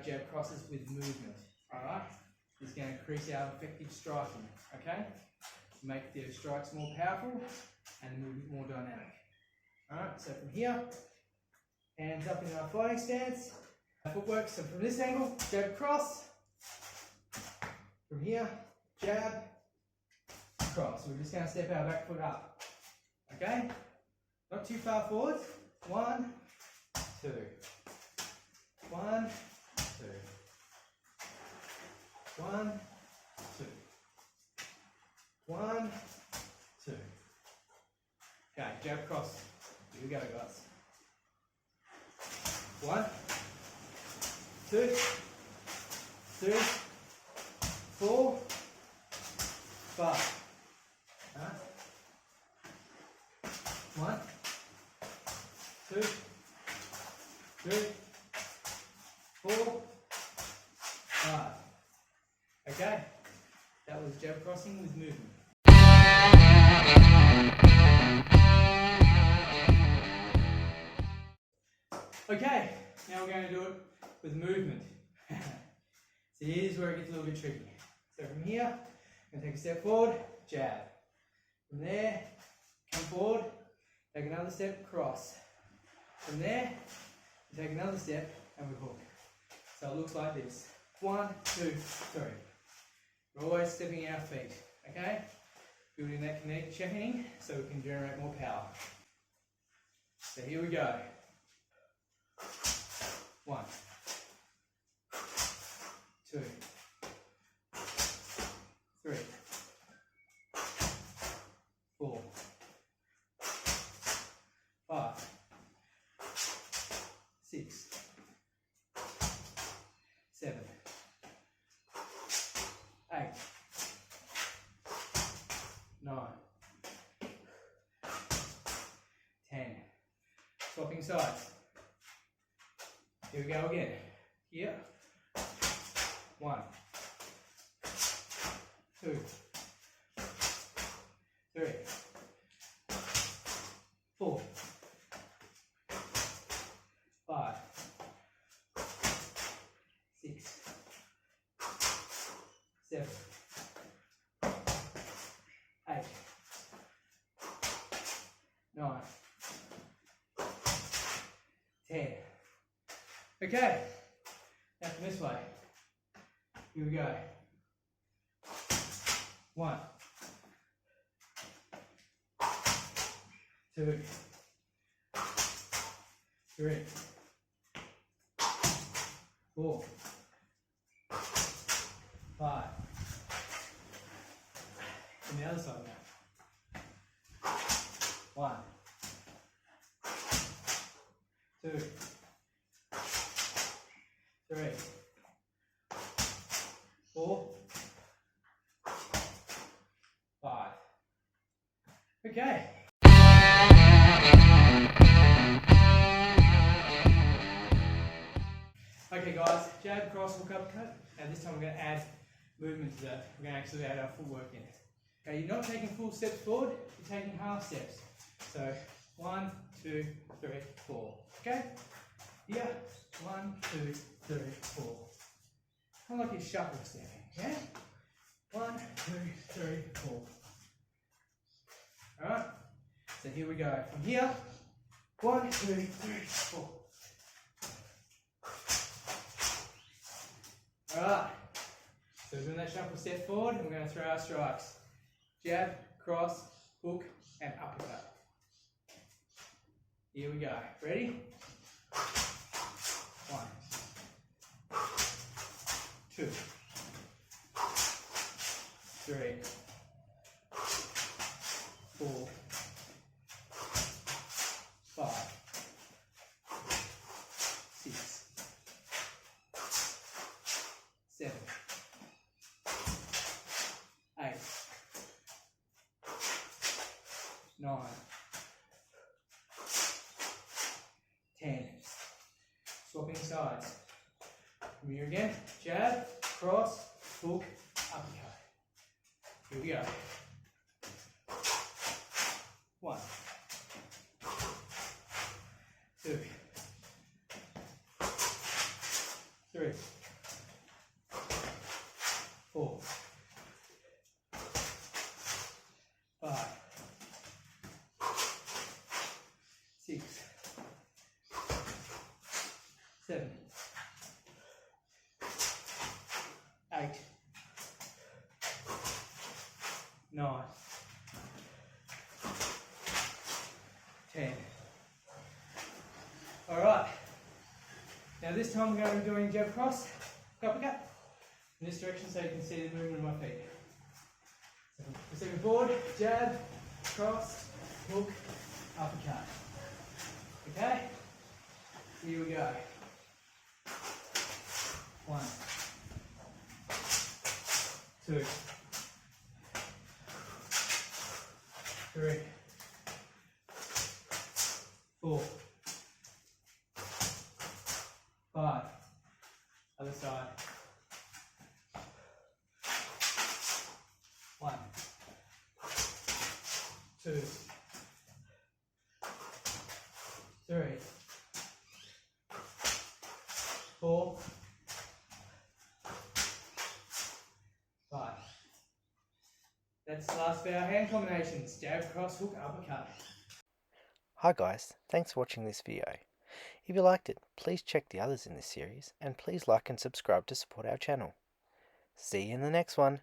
our jab crosses with movement. Alright? It's going to increase our effective striking. Okay? Make the strikes more powerful and the movement more dynamic. Alright, so from here, hands up in our fighting stance. Footwork, so from this angle, jab cross. From here, jab, cross. We're just going to step our back foot up. Okay? Not too far forward. 1, 2. 1, 2. 1, 2. 1, 2. Okay, jab cross. Here we go, guys. 1, 2, 3, 4, 5. 1, 2, 3, 4, 5. Okay, that was jab crossing with movement. Okay, now we're going to do it with movement. So here's where it gets a little bit tricky. So from here, I'm going to take a step forward, jab. From there, come forward, take another step, cross. From there, take another step and we hook. So it looks like this. 1, 2, 3. We're always stepping our feet, okay? Building that kinetic chain so we can generate more power. So here we go. 1, 2, 3, 4, 5, 6, 7, 8, 9, 10. Swapping sides. Here we go again. Here. 1, 2, 3, 4, 5, 6, 7, 8, 9, 10. Okay, now from this way. Here we go. 1, 2, 3, 4, 5. From the other side now. 1, 2, 3, 4, 5. Okay. Okay guys, jab, cross, hook, uppercut, and this time we're going to add movement to that. We're going to actually add our footwork in. Okay, you're not taking full steps forward, you're taking half steps. So 1, 2, 3, 4. Okay? Here, 1, 2, 3, 4. Kind of like you're shuffle stepping, yeah? 1, 2, 3, 4. Alright? So here we go. From here, 1, 2, 3, 4. Alright. So we're doing that shuffle step forward and we're going to throw our strikes. Jab, cross, hook, and uppercut. Here we go. Ready? 1, 2, 3, 4, 5, 6, 7, 8, 9, 10. Swapping sides. From here again, jab, cross, hook, uppercut. Here we go. 1, 2, 3, 10. Alright. Now this time we're going to be doing jab cross, uppercut, in this direction so you can see the movement of my feet. So stepping forward, jab, cross, hook, uppercut. Okay? Here we go. 1, 2, 3, 4, 5. Other side. 1, 2, 3, 4, 5. That's the last of our hand combinations. Jab, cross, hook, uppercut. Hi guys, thanks for watching this video. If you liked it, please check the others in this series and please like and subscribe to support our channel. See you in the next one.